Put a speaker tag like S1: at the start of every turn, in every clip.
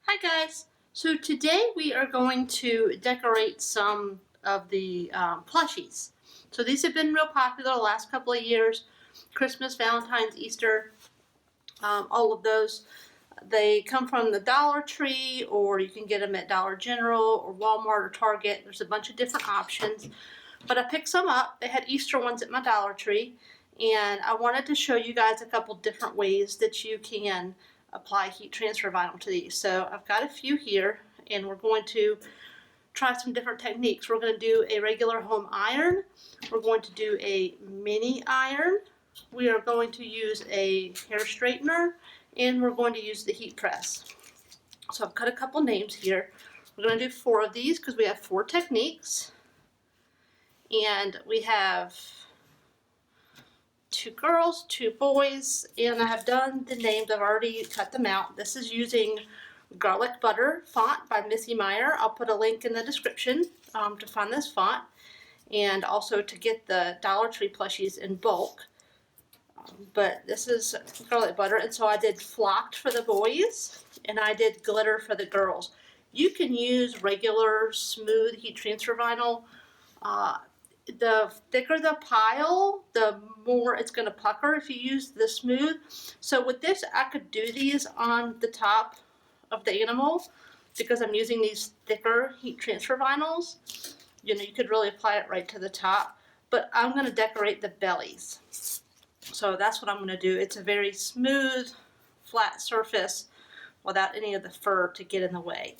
S1: Hi guys! So today we are going to decorate some of the plushies. So these have been real popular the last couple of years. Christmas, Valentine's, Easter, all of those. They come from the Dollar Tree, or you can get them at Dollar General or Walmart or Target. There's a bunch of different options. But I picked some up. They had Easter ones at my Dollar Tree. And I wanted to show you guys a couple different ways that you can apply heat transfer vinyl to these. So I've got a few here, and we're going to try some different techniques. We're going to do a regular home iron. We're going to do a mini iron. We are going to use a hair straightener, and we're going to use the heat press. So I've got a couple names here. We're going to do 4 of these because we have 4 techniques. And we have 2 girls, 2 boys, and I have done the names. I've already cut them out. This is using Garlic Butter font by Missy Meyer. I'll put a link in the description to find this font, and also to get the Dollar Tree plushies in bulk. But this is Garlic Butter, and so I did Flocked for the boys, and I did Glitter for the girls. You can use regular smooth heat transfer vinyl. The thicker the pile, the more it's going to pucker if you use the smooth. So with this, I could do these on the top of the animal because I'm using these thicker heat transfer vinyls. You know, you could really apply it right to the top, but I'm going to decorate the bellies. So that's what I'm going to do. It's a very smooth, flat surface without any of the fur to get in the way.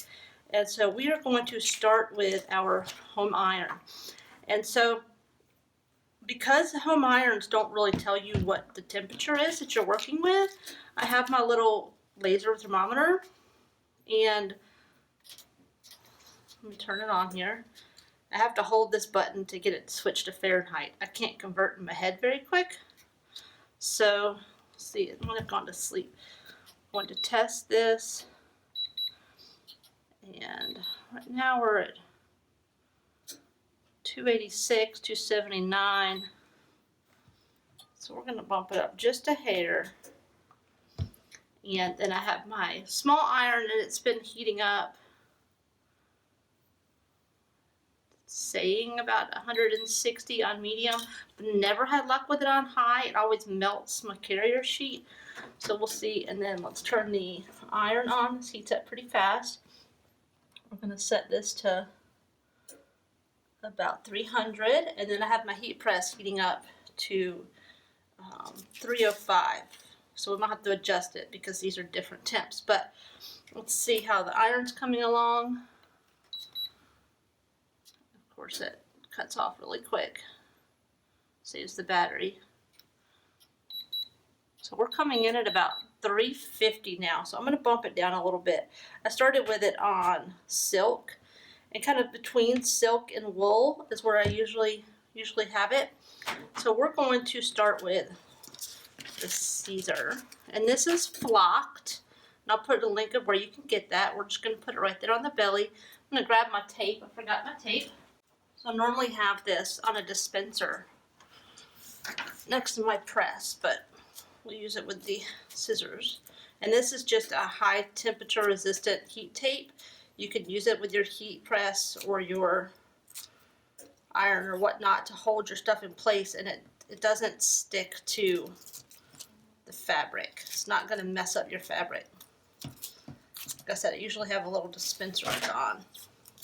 S1: And so we are going to start with our home iron. And so, because home irons don't really tell you what the temperature is that you're working with, I have my little laser thermometer, and let me turn it on here. I have to hold this button to get it switched to Fahrenheit. I can't convert in my head very quick. So, let's see, I'm going to have gone to sleep. I'm going to test this, and right now we're at 286, 279. So we're going to bump it up just a hair. And then I have my small iron, and it's been heating up, saying about 160 on medium. Never had luck with it on high. It always melts my carrier sheet. So we'll see. And then let's turn the iron on. This heats up pretty fast. We're going to set this to about 300, and then I have my heat press heating up to 305. So we might have to adjust it because these are different temps. But let's see how the iron's coming along. Of course, it cuts off really quick. Saves the battery. So we're coming in at about 350 now. So I'm going to bump it down a little bit. I started with it on silk. And kind of between silk and wool is where I usually have it. So we're going to start with the Caesar. And this is Flocked. And I'll put a link of where you can get that. We're just going to put it right there on the belly. I'm going to grab my tape. I forgot my tape. So I normally have this on a dispenser next to my press, but we'll use it with the scissors. And this is just a high temperature resistant heat tape. You could use it with your heat press or your iron or whatnot to hold your stuff in place, and it doesn't stick to the fabric. It's not going to mess up your fabric. Like I said, I usually have a little dispenser on,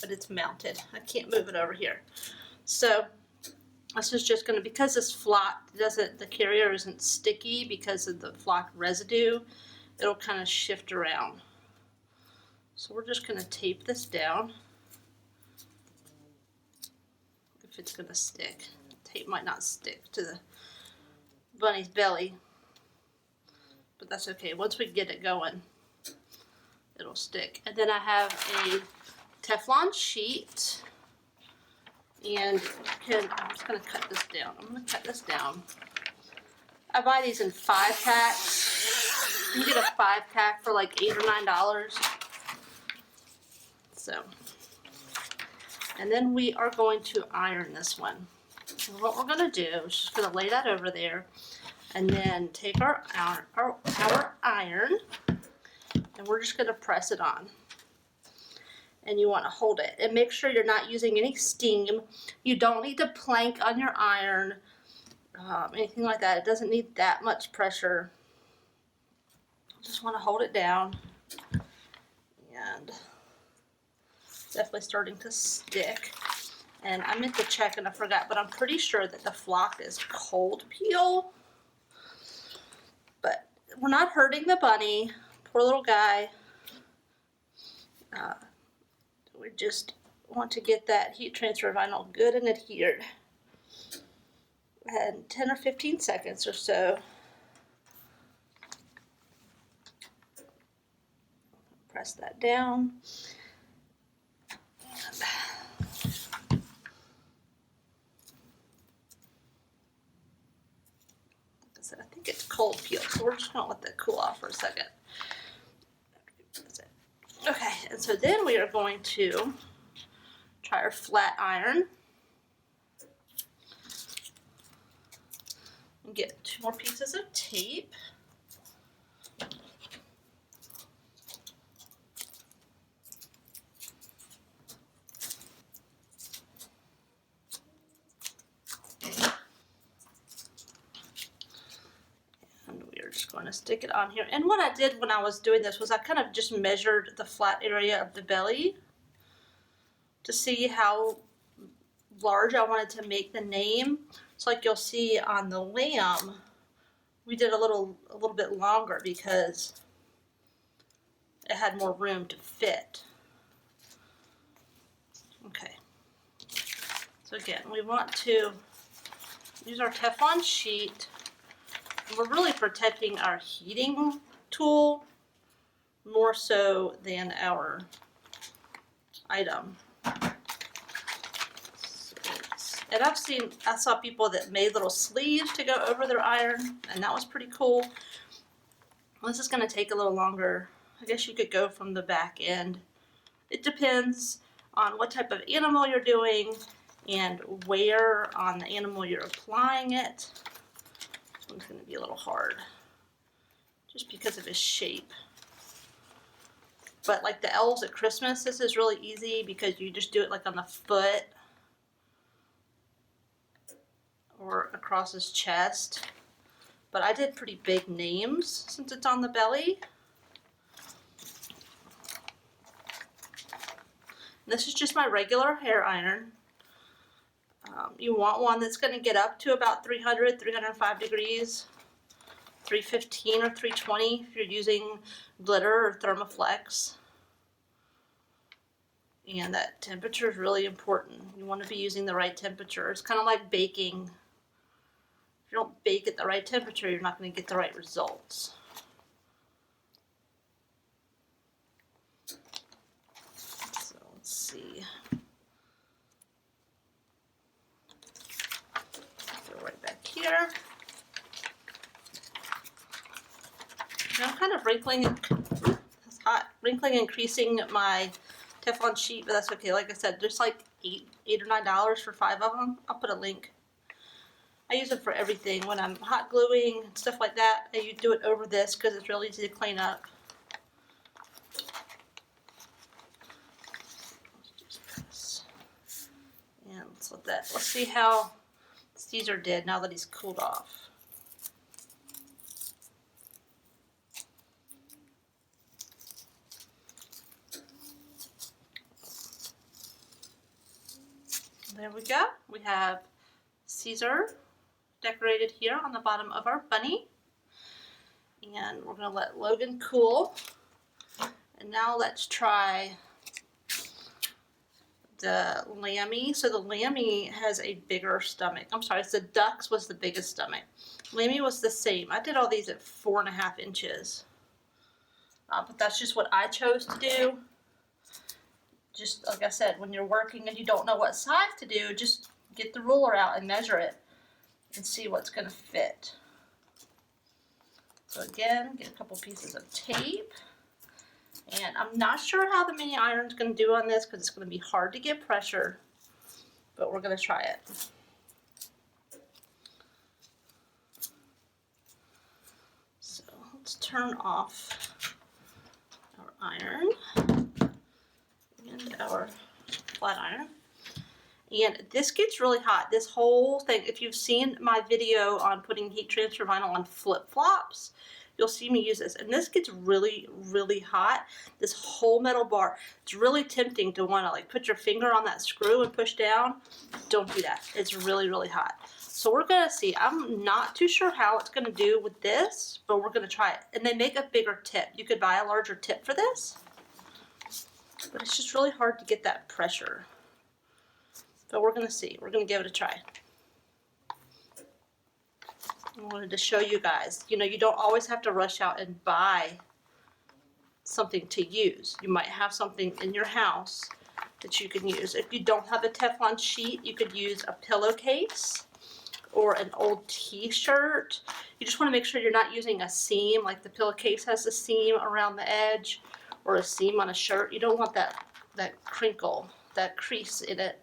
S1: but it's mounted. I can't move it over here. So this is just going to, because this flocked, the carrier isn't sticky because of the flocked residue, it'll kind of shift around. So we're just going to tape this down. If it's going to stick. Tape might not stick to the bunny's belly, but that's okay. Once we get it going, it'll stick. And then I have a Teflon sheet, and I'm just going to cut this down. I'm going to cut this down. I buy these in 5-packs. You can get a 5-pack for like $8 or $9. So, and then we are going to iron this one. So what we're going to do is just going to lay that over there, and then take our iron, and we're just going to press it on. and you want to hold it. And make sure you're not using any steam. You don't need to plank on your iron, anything like that. It doesn't need that much pressure. Just want to hold it down. And definitely starting to stick. And I meant to check and I forgot, but I'm pretty sure that the flock is cold peel. But we're not hurting the bunny. Poor little guy. We just want to get that heat transfer vinyl good and adhered. And 10 or 15 seconds or so. Press that down. And like I said, I think it's cold peel, so we're just going to let that cool off for a second. Okay, and so then we are going to try our flat iron. And get 2 more pieces of tape. Going to stick it on here. And what I did when I was doing this was I kind of just measured the flat area of the belly to see how large I wanted to make the name. So like you'll see on the lamb, we did a little bit longer because it had more room to fit. Okay. So again, we want to use our Teflon sheet. We're really protecting our heating tool more so than our item. And I saw people that made little sleeves to go over their iron, and that was pretty cool. This is going to take a little longer. I guess you could go from the back end. It depends on what type of animal you're doing and where on the animal you're applying it. This one's going to be a little hard just because of his shape. But like the elves at Christmas, this is really easy because you just do it like on the foot or across his chest. But I did pretty big names since it's on the belly. This is just my regular hair iron. You want one that's going to get up to about 300, 305 degrees, 315 or 320 if you're using glitter or Thermoflex. And that temperature is really important. You want to be using the right temperature. It's kind of like baking. If you don't bake at the right temperature, you're not going to get the right results. So let's see. Go right back here. Now I'm kind of wrinkling. It's hot. Wrinkling and creasing my Teflon sheet, but that's okay. Like I said, there's like $8 or $9 for 5 of them. I'll put a link. I use it for everything. When I'm hot gluing and stuff like that, I do it over this because it's really easy to clean up. And let's see how Caesar did now that he's cooled off. There we go. We have Caesar decorated here on the bottom of our bunny. And we're going to let Logan cool. And now let's try the lammy. So the lammy has a bigger stomach. I'm sorry, the duck's was the biggest stomach. Lammy was the same. I did all these at 4.5 inches. But that's just what I chose to do. Just like I said, when you're working and you don't know what size to do, just get the ruler out and measure it and see what's going to fit. So again, get a couple pieces of tape. And I'm not sure how the mini iron is going to do on this because it's going to be hard to get pressure, but we're going to try it. So let's turn off our iron. and our flat iron. And this gets really hot. This whole thing, if you've seen my video on putting heat transfer vinyl on flip-flops, you'll see me use this. And this gets really, really hot. This whole metal bar. It's really tempting to want to like put your finger on that screw and push down. Don't do that. It's really, really hot. So we're going to see. I'm not too sure how it's going to do with this, but we're going to try it. And they make a bigger tip. You could buy a larger tip for this. But it's just really hard to get that pressure. But we're going to see. We're going to give it a try. I wanted to show you guys, you know, you don't always have to rush out and buy something to use. You might have something in your house that you can use. If you don't have a Teflon sheet, you could use a pillowcase or an old t-shirt. You just want to make sure you're not using a seam, like the pillowcase has a seam around the edge, or a seam on a shirt. You don't want that crinkle, that crease in it.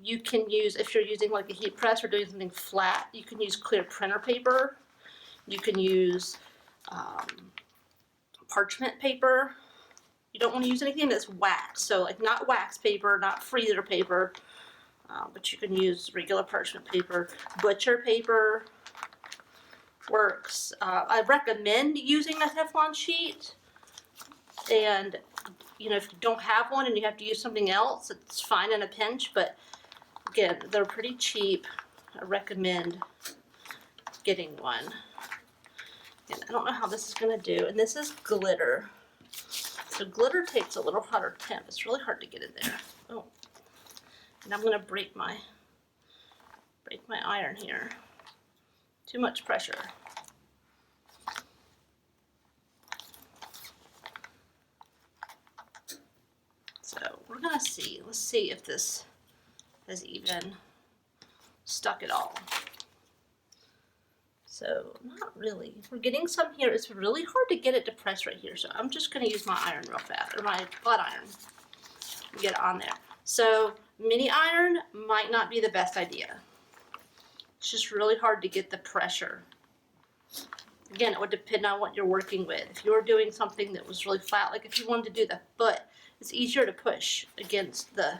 S1: You can use, if you're using like a heat press or doing something flat, you can use clear printer paper. You can use parchment paper. You don't want to use anything that's wax, so like not wax paper, not freezer paper, but you can use regular parchment paper. Butcher paper works. I recommend using a Teflon sheet, and you know, if you don't have one and you have to use something else, it's fine in a pinch, but again, they're pretty cheap. I recommend getting one. And I don't know how this is going to do. And this is glitter. So glitter takes a little hotter temp. It's really hard to get in there. Oh. And I'm going to break my iron here. Too much pressure. So we're going to see. Let's see if this has even stuck at all. So not really. We're getting some here. It's really hard to get it to press right here. So I'm just going to use my iron real fast, or my flat iron, and get it on there. So mini iron might not be the best idea. It's just really hard to get the pressure. Again, it would depend on what you're working with. If you were doing something that was really flat, like if you wanted to do the foot, it's easier to push against the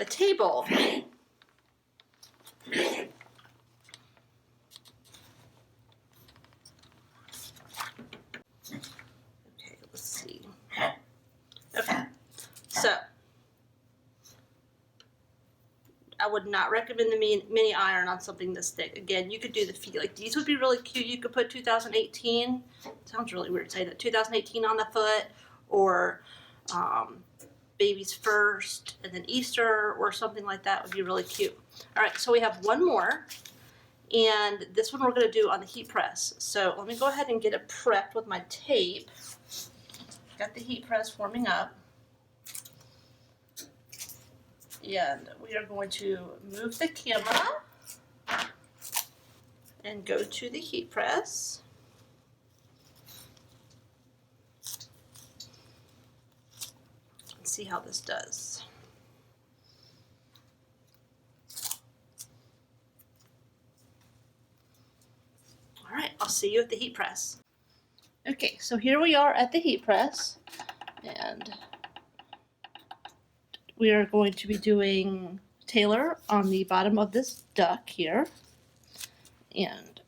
S1: table. Okay, let's see. Okay, so I would not recommend the mini iron on something this thick. Again, you could do the feet. Like these would be really cute. You could put 2018. Sounds really weird to say that. 2018 on the foot, or baby's first and then Easter or something like that would be really cute. All right, so we have one more, and this one we're going to do on the heat press. So let me go ahead and get it prepped with my tape. Got the heat press warming up, and we are going to move the camera and go to the heat press. See how this does. All right, I'll see you at the heat press. Okay, so here we are at the heat press, and we are going to be doing tailor on the bottom of this duck here. And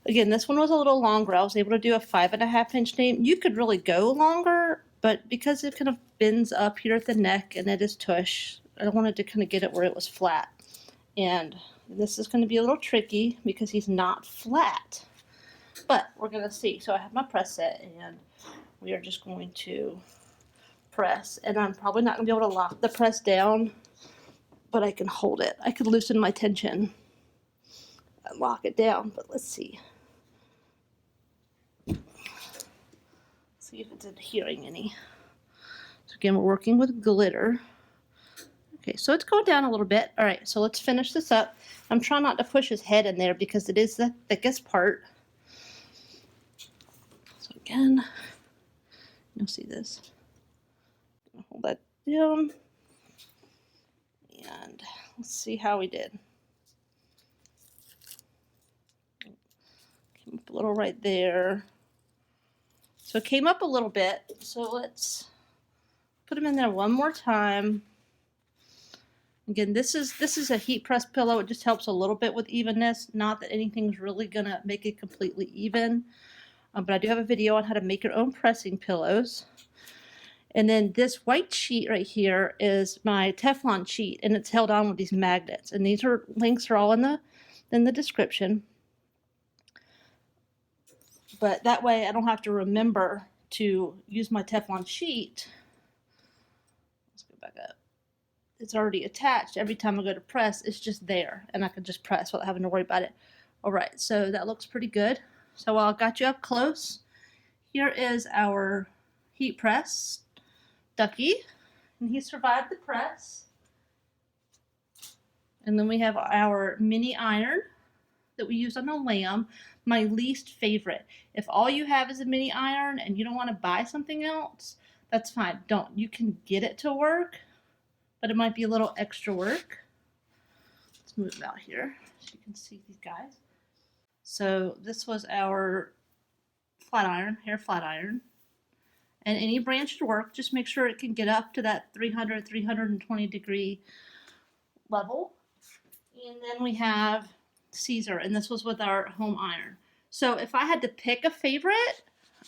S1: again, this one was a little longer. I was able to do a 5.5 inch name. You could really go longer, but because it kind of bends up here at the neck and it is tush, I wanted to kind of get it where it was flat. And this is going to be a little tricky because he's not flat. But we're going to see. So I have my press set, and we are just going to press. And I'm probably not going to be able to lock the press down, but I can hold it. I could loosen my tension and lock it down, but let's see. See if it's adhering any. So again, we're working with glitter. Okay, so it's going down a little bit. All right, so let's finish this up. I'm trying not to push his head in there because it is the thickest part. So again, you'll see this. Hold that down. And let's see how we did. Came up a little right there. So it came up a little bit. So let's put them in there one more time. Again, this is a heat press pillow. It just helps a little bit with evenness. Not that anything's really gonna make it completely even, but I do have a video on how to make your own pressing pillows. And then this white sheet right here is my Teflon sheet, and it's held on with these magnets. And these links are all in the description. But that way I don't have to remember to use my Teflon sheet. Let's go back up. It's already attached. Every time I go to press, it's just there, and I can just press without having to worry about it. All right, so that looks pretty good. So while I got you up close, here is our heat press ducky, and he survived the press. And then we have our mini iron that we used on the lamb, my least favorite. If all you have is a mini iron and you don't want to buy something else, that's fine. Don't. You can get it to work, but it might be a little extra work. Let's move it out here so you can see these guys. So this was our flat iron, hair flat iron. And any brand should work. Just make sure it can get up to that 300, 320 degree level. And then we have Caesar, and this was with our home iron. So if I had to pick a favorite,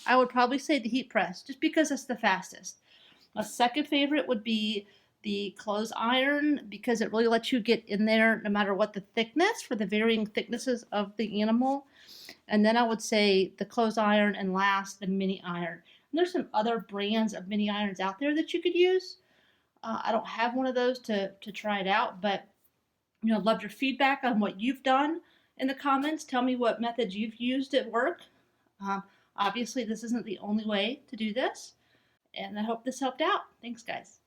S1: I would probably say the heat press, just because it's the fastest. A second favorite would be the clothes iron, because it really lets you get in there no matter what the thickness, for the varying thicknesses of the animal. And then I would say the clothes iron, and last, the mini iron. And there's some other brands of mini irons out there that you could use. I don't have one of those to try it out, but love your feedback on what you've done in the comments. Tell me what methods you've used at work. Obviously, this isn't the only way to do this, and I hope this helped out. Thanks, guys.